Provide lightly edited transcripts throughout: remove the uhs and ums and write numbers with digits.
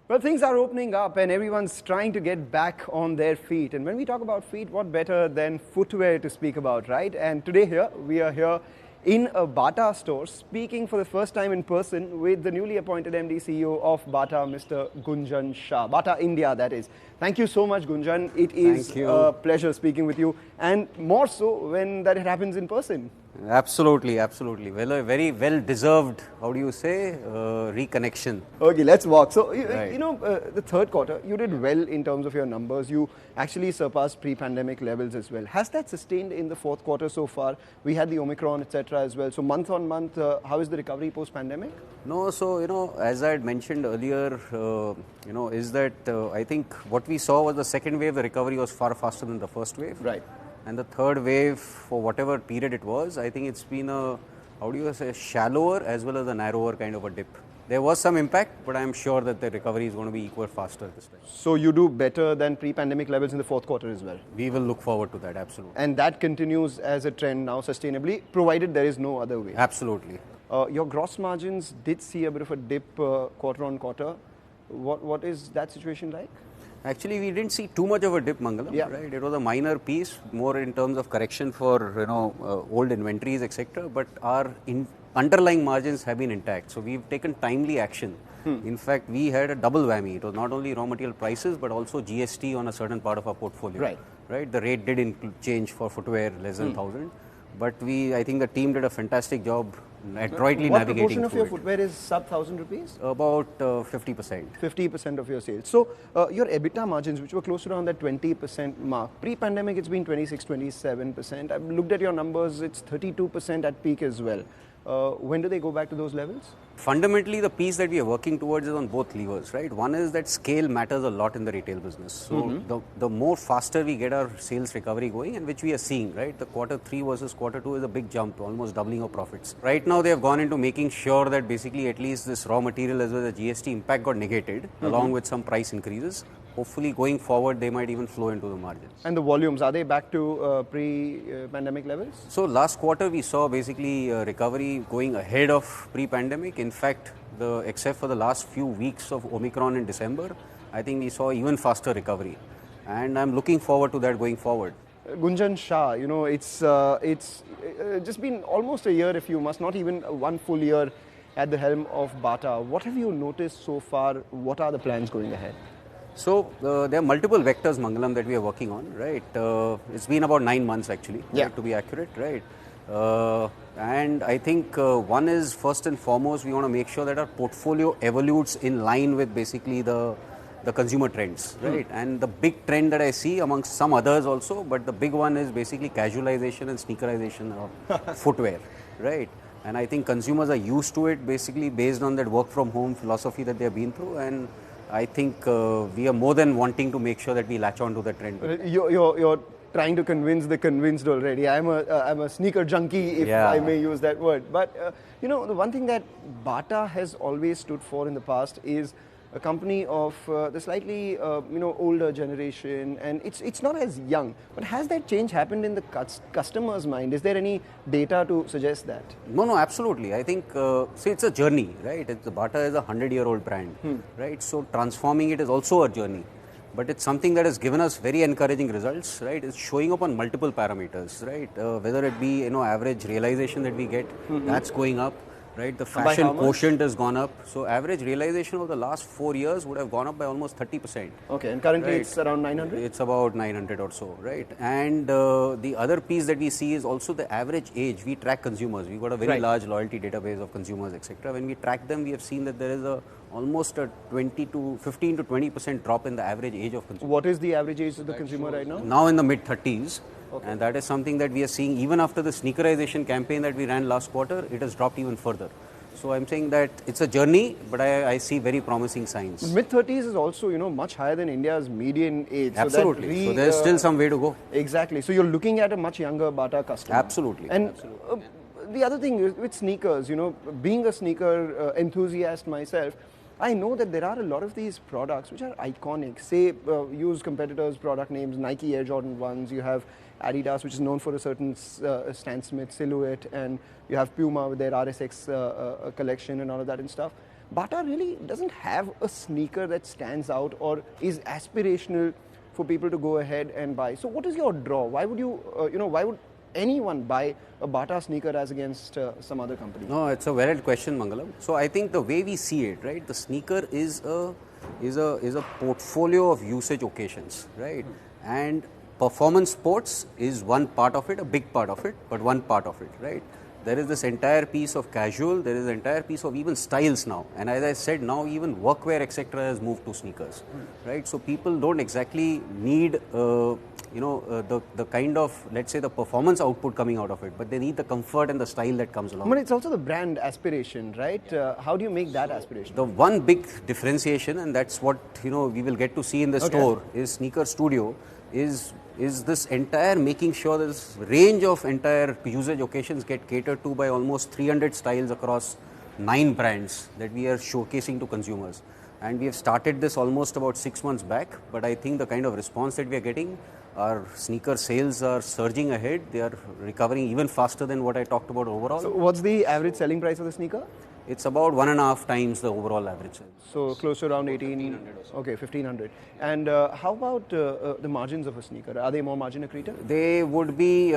Well, things are opening up and everyone's trying to get back on their feet. And when we talk about feet, what better than footwear to speak about, right? And today we are here in a Bata store, speaking for the first time in person with the newly appointed MD CEO of Bata, Mr. Gunjan Shah. Bata India, that is. Thank you so much, Gunjan. It is a pleasure speaking with you, and more so when that it happens in person. Absolutely, absolutely. Well, a very well-deserved, how do you say, reconnection. Okay, let's walk. So, the third quarter, you did well in terms of your numbers. You actually surpassed pre-pandemic levels as well. Has that sustained in the fourth quarter so far? We had the Omicron, etc. as well. So, month on month, how is the recovery post-pandemic? No, so, as I had mentioned earlier, is that I think what we saw was the second wave, the recovery was far faster than the first wave. Right. And the third wave, for whatever period it was, I think it's been a, how do you say, shallower as well as a narrower kind of a dip. There was some impact, but I'm sure that the recovery is going to be equal faster this time. So you do better than pre-pandemic levels in the fourth quarter as well? We will look forward to that, absolutely. And that continues as a trend now sustainably, provided there is no other way? Absolutely. Your gross margins did see a bit of a dip quarter on quarter. What is that situation like? Actually, we didn't see too much of a dip, Mangalam, right? It was a minor piece, more in terms of correction for, old inventories, etc. But our underlying margins have been intact. So we've taken timely action. In fact, we had a double whammy. It was not only raw material prices, but also GST on a certain part of our portfolio. Right. The rate did change for footwear less than 1,000. But I think the team did a fantastic job adroitly navigating. What proportion of your footwear is sub 1,000 rupees? About 50%. 50% of your sales. So your EBITDA margins, which were close to around that 20% mark, pre-pandemic it's been 26, 27%. I've looked at your numbers, it's 32% at peak as well. When do they go back to those levels? Fundamentally, the piece that we are working towards is on both levers, right? One is that scale matters a lot in the retail business. So the more faster we get our sales recovery going, and which we are seeing, right? The quarter 3 versus quarter 2 is a big jump, almost doubling of profits. Right now, they have gone into making sure that basically at least this raw material as well as the GST impact got negated, along with some price increases. Hopefully, going forward, they might even flow into the margins. And the volumes, are they back to pre-pandemic levels? So, last quarter, we saw basically recovery going ahead of pre-pandemic. In fact, except for the last few weeks of Omicron in December, I think we saw even faster recovery. And I'm looking forward to that going forward. Gunjan Shah, it's just been almost a year, if you must, not even one full year at the helm of Bata. What have you noticed so far? What are the plans going ahead? So, there are multiple vectors, Mangalam, that we are working on, right? It's been about 9 months actually, right, to be accurate, right? And I think one is, first and foremost, we want to make sure that our portfolio evolutes in line with basically the consumer trends, right? And the big trend that I see amongst some others also, but the big one is basically casualization and sneakerization of footwear, right? And I think consumers are used to it basically based on that work from home philosophy that they have been through, and I think we are more than wanting to make sure that we latch on to the trend. You're trying to convince the convinced already. I'm a sneaker junkie, if I may use that word. But the one thing that Bata has always stood for in the past is a company of the slightly older generation, and it's not as young. But has that change happened in the customer's mind? Is there any data to suggest that? No, absolutely. I think it's a journey, right? Bata is a 100-year-old brand, right? So transforming it is also a journey. But it's something that has given us very encouraging results, right? It's showing up on multiple parameters, right? Whether it be average realization that we get, that's going up. Right, the fashion quotient has gone up. So average realization of the last 4 years would have gone up by almost 30%. Okay, and currently it's around 900? It's about 900 or so, right? And the other piece that we see is also the average age. We track consumers. We've got a very large loyalty database of consumers, etc. When we track them, we have seen that there is almost a 15 to 20% drop in the average age of consumers. What is the average age of the consumer right now? Now in the mid-30s. Okay. And that is something that we are seeing even after the sneakerization campaign that we ran last quarter, it has dropped even further. So I'm saying that it's a journey, but I see very promising signs. Mid-30s is also, much higher than India's median age. Absolutely. So there's still some way to go. Exactly. So you're looking at a much younger Bata customer. Absolutely. And the other thing with sneakers, being a sneaker enthusiast myself, I know that there are a lot of these products which are iconic. Say, use competitors' product names, Nike Air Jordan 1s, you have Adidas, which is known for a certain Stan Smith silhouette, and you have Puma with their RSX collection and all of that and stuff. Bata really doesn't have a sneaker that stands out or is aspirational for people to go ahead and buy. So what is your draw? Why would you, why would anyone buy a Bata sneaker as against some other company? No, it's a valid question, Mangalam. So I think the way we see it, right, the sneaker is a portfolio of usage occasions, right? And performance sports is one part of it, a big part of it, but one part of it, right? There is this entire piece of casual, there is an entire piece of even styles now. And as I said, now even workwear, etc. has moved to sneakers, right? So people don't exactly need, the kind of, let's say, the performance output coming out of it, but they need the comfort and the style that comes along. But it's also the brand aspiration, right? How do you make that aspiration? The one big differentiation, and that's what, we will get to see in the store, is Sneaker Studio, is this entire making sure this range of entire usage occasions get catered to by almost 300 styles across 9 brands that we are showcasing to consumers. And we have started this almost about 6 months back, but I think the kind of response that we are getting, our sneaker sales are surging ahead. They are recovering even faster than what I talked about overall. So what's the average selling price of the sneaker? It's about 1.5 times the overall average sale. So close to around 18, okay, 1500. And how about the margins of a sneaker? Are they more margin accretive? They would be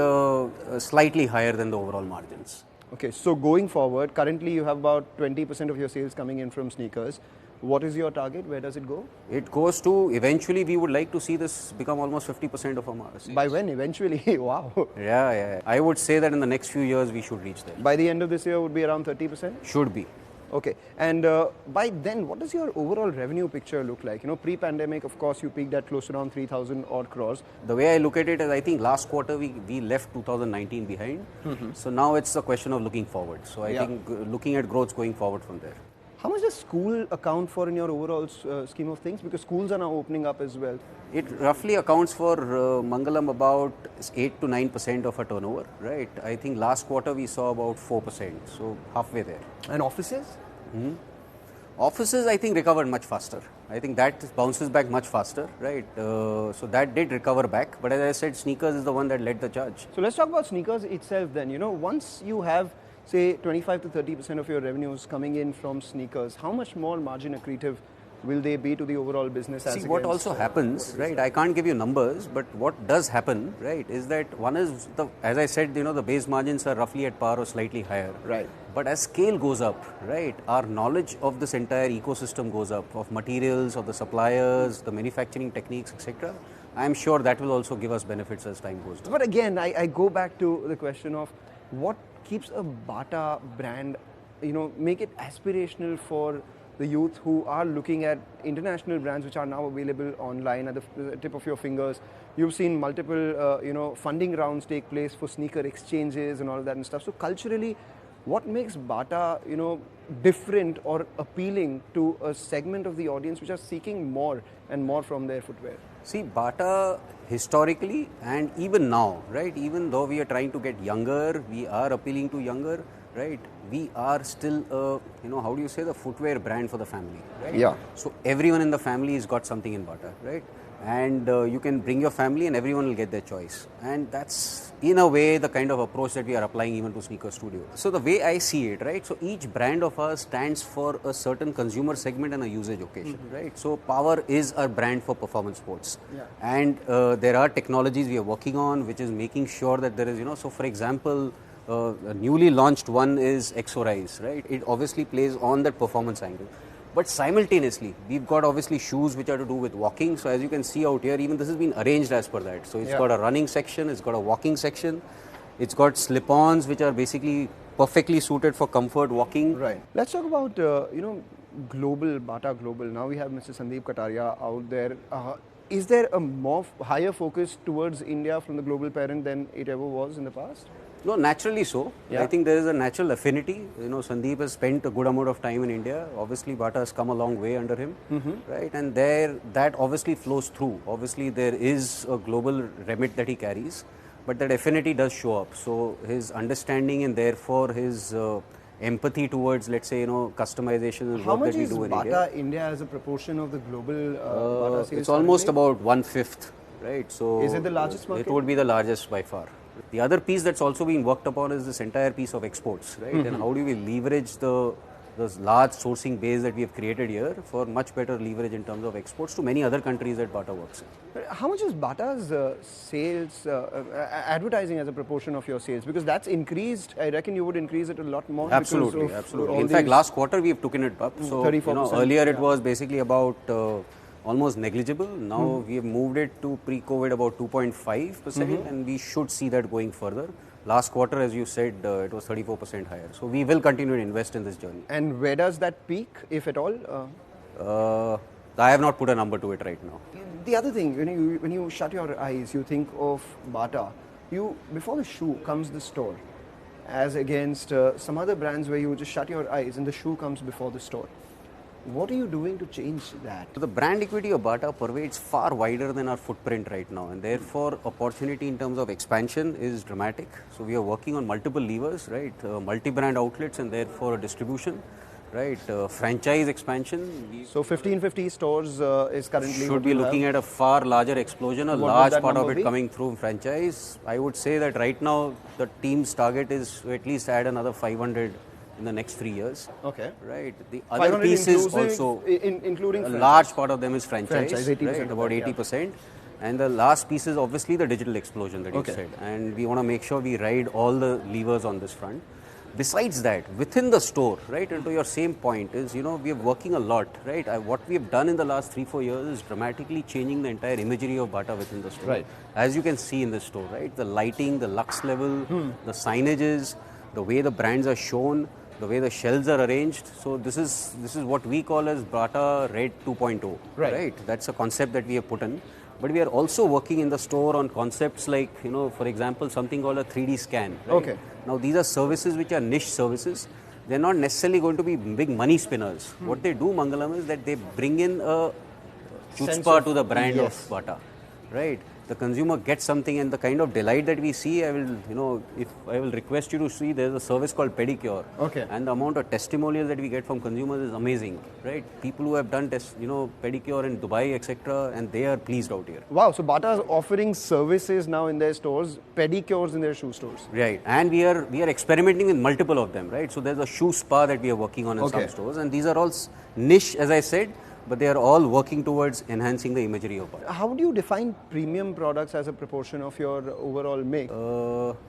slightly higher than the overall margins. Okay, so going forward, currently you have about 20% of your sales coming in from sneakers. What is your target? Where does it go? It goes to, eventually we would like to see this become almost 50% of our sales. By when? Eventually? Wow. Yeah. I would say that in the next few years we should reach there. By the end of this year would be around 30%? Should be. Okay. And by then, what does your overall revenue picture look like? Pre-pandemic, of course, you peaked at close to around 3,000 odd crores. The way I look at it is, I think last quarter we left 2019 behind. So now it's a question of looking forward. So I think looking at growth going forward from there. How much does school account for in your overall scheme of things? Because schools are now opening up as well. It roughly accounts for Mangalam about 8 to 9% of our turnover, right? I think last quarter we saw about 4%, so halfway there. And offices? Offices, I think, recovered much faster. I think that bounces back much faster, right? So that did recover back. But as I said, sneakers is the one that led the charge. So let's talk about sneakers itself then. Once you have, say, 25 to 30% of your revenues coming in from sneakers, how much more margin accretive will they be to the overall business? See, what also happens, right? I can't give you numbers, but what does happen, right, is that one is, as I said, the base margins are roughly at par or slightly higher. Right. But as scale goes up, right, our knowledge of this entire ecosystem goes up, of materials, of the suppliers, the manufacturing techniques, etc. I'm sure that will also give us benefits as time goes on. But again, I go back to the question of what keeps a Bata brand, make it aspirational for the youth who are looking at international brands which are now available online at the tip of your fingers. You've seen multiple, funding rounds take place for sneaker exchanges and all of that and stuff. So culturally, what makes Bata, different or appealing to a segment of the audience which are seeking more and more from their footwear? See, Bata historically and even now, right, even though we are trying to get younger, we are appealing to younger, right, we are still, how do you say, the footwear brand for the family, right? Yeah. So everyone in the family has got something in Bata, right? And you can bring your family and everyone will get their choice. And that's, in a way, the kind of approach that we are applying even to Sneaker Studio. So the way I see it, right, so each brand of ours stands for a certain consumer segment and a usage occasion, right? So Power is our brand for performance sports. Yeah. And there are technologies we are working on, which is making sure that there is, so for example, a newly launched one is Exorise, right? It obviously plays on that performance angle. But simultaneously, we've got obviously shoes which are to do with walking. So as you can see out here, even this has been arranged as per that. So it's got a running section, it's got a walking section, it's got slip-ons which are basically perfectly suited for comfort walking. Right. Let's talk about, global, Bata Global. Now we have Mr. Sandeep Kataria out there. Is there a more higher focus towards India from the global parent than it ever was in the past? No, naturally so. Yeah. I think there is a natural affinity. Sandeep has spent a good amount of time in India. Obviously, Bata has come a long way under him, right? And that obviously flows through. Obviously, there is a global remit that he carries, but that affinity does show up. So his understanding and therefore his empathy towards, let's say, customization and work that we do in India. How much is Bata India as a proportion of the global Bata sales? It's almost about 1/5, right? So is it the largest market? It would be the largest by far. The other piece that's also being worked upon is this entire piece of exports, right? And how do we leverage the this large sourcing base that we have created here for much better leverage in terms of exports to many other countries that Bata works in. How much is Bata's sales, advertising as a proportion of your sales? Because that's increased. I reckon you would increase it a lot more. Absolutely, absolutely. In fact, last quarter we have taken it up. So 34%, earlier it was basically about almost negligible. Now we have moved it to pre-COVID about 2.5%, and we should see that going further. Last quarter, as you said, it was 34% higher. So we will continue to invest in this journey. And where does that peak, if at all? I have not put a number to it right now. The other thing, when you shut your eyes, you think of Bata. Before the shoe comes the store, as against some other brands where you just shut your eyes and the shoe comes before the store. What are you doing to change that? So the brand equity of Bata pervades far wider than our footprint right now, and therefore opportunity in terms of expansion is dramatic. So we are working on multiple levers, right? Multi-brand outlets and therefore distribution, right? Franchise expansion. So 1550 stores is currently should be looking at a far larger explosion, a large part of it coming through franchise. I would say that right now the team's target is to at least add another 500 in the next 3 years. Okay. Right. The other pieces also, including a large part of them is franchise, right? About 80%. Yeah. And the last piece is obviously the digital explosion that you said. And we want to make sure we ride all the levers on this front. Besides that, within the store, right, and to your same point is, we are working a lot, right? What we have done in the last 3-4 years is dramatically changing the entire imagery of Bata within the store. Right. As you can see in the store, right? The lighting, the lux level, the signages, the way the brands are shown, the way the shelves are arranged. So this is what we call as Bata Red 2.0, right? That's a concept that we have put in. But we are also working in the store on concepts like, for example, something called a 3D scan. Right? Okay. Now these are services which are niche services. They're not necessarily going to be big money spinners. What they do, Mangalam, is that they bring in a chutzpah to the brand of Bata, right? The consumer gets something, and the kind of delight that we see, I will request you to see, there's a service called pedicure. Okay. And the amount of testimonials that we get from consumers is amazing, right? People who have done pedicure in Dubai, etc., and they are pleased out here. Wow, so Bata is offering services now in their stores, pedicures in their shoe stores. Right, and we are experimenting with multiple of them, right? So there's a shoe spa that we are working on in some stores, and these are all niche, as I said, but they are all working towards enhancing the imagery of Bata. How do you define premium products as a proportion of your overall mix?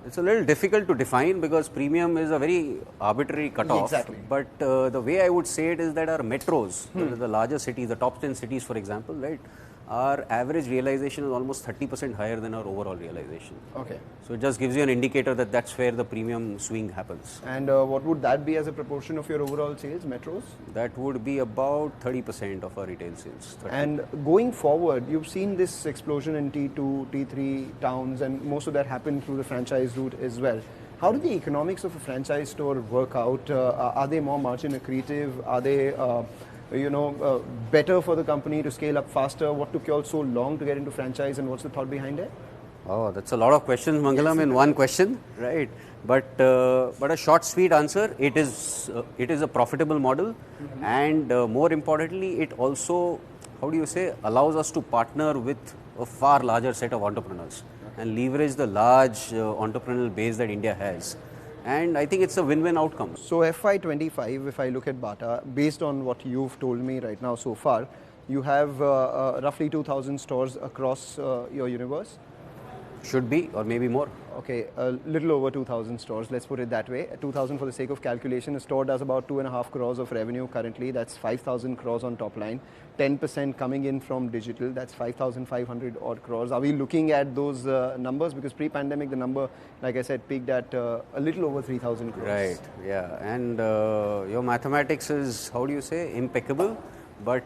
It's a little difficult to define because premium is a very arbitrary cutoff. Exactly. But the way I would say it is that our metros, the larger cities, the top 10 cities, for example, right, our average realization is almost 30% higher than our overall realization. Okay. So it just gives you an indicator that that's where the premium swing happens. And what would that be as a proportion of your overall sales, metros? That would be about 30% of our retail sales. 30. And going forward, you've seen this explosion in T2, T3 towns, and most of that happened through the franchise route as well. How do the economics of a franchise store work out? Are they more margin accretive? Are they better for the company to scale up faster? What took you all so long to get into franchise, and what's the thought behind it? Oh, that's a lot of questions, Mangalam, in one question, right? But a short, sweet answer: it is a profitable model, and more importantly, it also, allows us to partner with a far larger set of entrepreneurs and leverage the large entrepreneurial base that India has. And I think it's a win-win outcome. So FY25, if I look at Bata, based on what you've told me right now so far, you have roughly 2,000 stores across your universe? Should be, or maybe more. Okay, a little over 2,000 stores, let's put it that way. 2,000 for the sake of calculation. A store does about 2.5 crores of revenue currently. That's 5,000 crores on top line. 10% coming in from digital, that's 5,500 odd crores. Are we looking at those numbers? Because pre-pandemic, the number, like I said, peaked at a little over 3,000 crores. Right, yeah. And your mathematics is, impeccable. But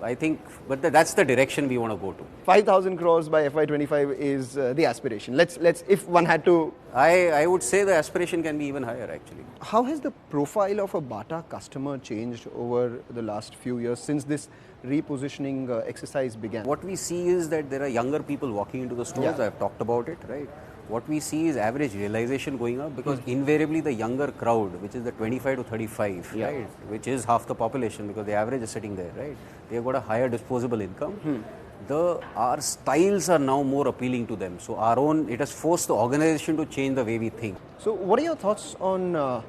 I think, that's the direction we want to go to. 5,000 crores by FY25 is the aspiration. Let's, if one had to... I would say the aspiration can be even higher, actually. How has the profile of a Bata customer changed over the last few years since this repositioning exercise began? What we see is that there are younger people walking into the stores. I've talked about it, right? What we see is average realization going up because invariably the younger crowd, which is the 25 to 35, right, which is half the population because the average is sitting there, right? They've got a higher disposable income. Our styles are now more appealing to them. So it has forced the organization to change the way we think. So what are your thoughts on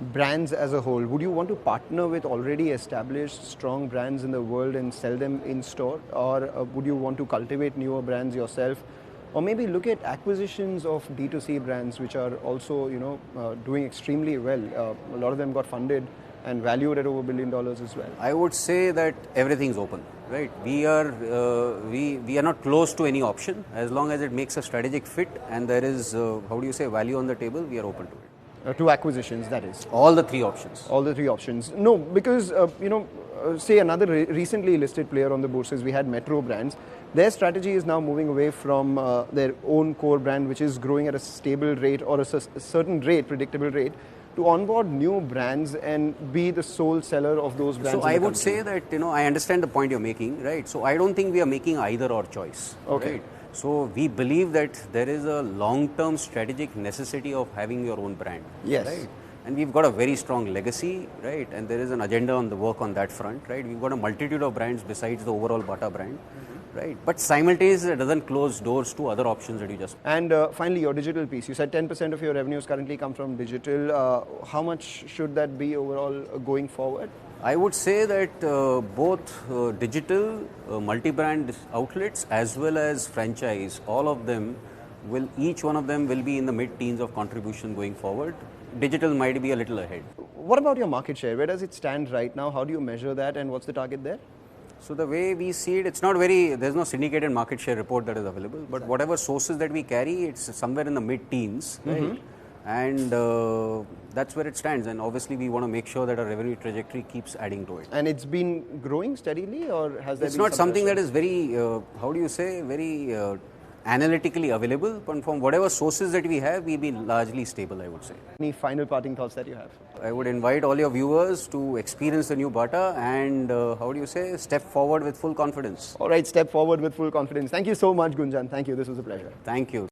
brands as a whole, would you want to partner with already established strong brands in the world and sell them in store, or would you want to cultivate newer brands yourself, or maybe look at acquisitions of D2C brands which are also doing extremely well? A lot of them got funded and valued at over $1 billion as well. I would say that everything's open, right? We are not close to any option. As long as it makes a strategic fit and there is value on the table, we are open to it. To acquisitions, that is. All the three options. All the three options. No, because say another recently listed player on the bourses, we had Metro Brands. Their strategy is now moving away from their own core brand, which is growing at a stable rate or a certain rate, predictable rate, to onboard new brands and be the sole seller of those brands. So I would say that, I understand the point you're making, right? So I don't think we are making either or choice. Okay. Right? So we believe that there is a long-term strategic necessity of having your own brand. Yes. Right? And we've got a very strong legacy, right? And there is an agenda on the work on that front, right? We've got a multitude of brands besides the overall Bata brand. Right, but simultaneously it doesn't close doors to other options that you just... And finally, your digital piece. You said 10% of your revenues currently come from digital. How much should that be overall going forward? I would say that both digital, multi-brand outlets as well as franchise, all of them each one of them will be in the mid-teens of contribution going forward. Digital might be a little ahead. What about your market share? Where does it stand right now? How do you measure that, and what's the target there? So the way we see it, it's not there's no syndicated market share report that is available, but whatever sources that we carry, it's somewhere in the mid-teens, right? And that's where it stands. And obviously we want to make sure that our revenue trajectory keeps adding to it. And it's been growing steadily, or has there been... It's not something that is very, very analytically available, but from whatever sources that we have, we've been largely stable, I would say. Any final parting thoughts that you have? I would invite all your viewers to experience the new Bata and, step forward with full confidence. All right, step forward with full confidence. Thank you so much, Gunjan. Thank you. This was a pleasure. Thank you.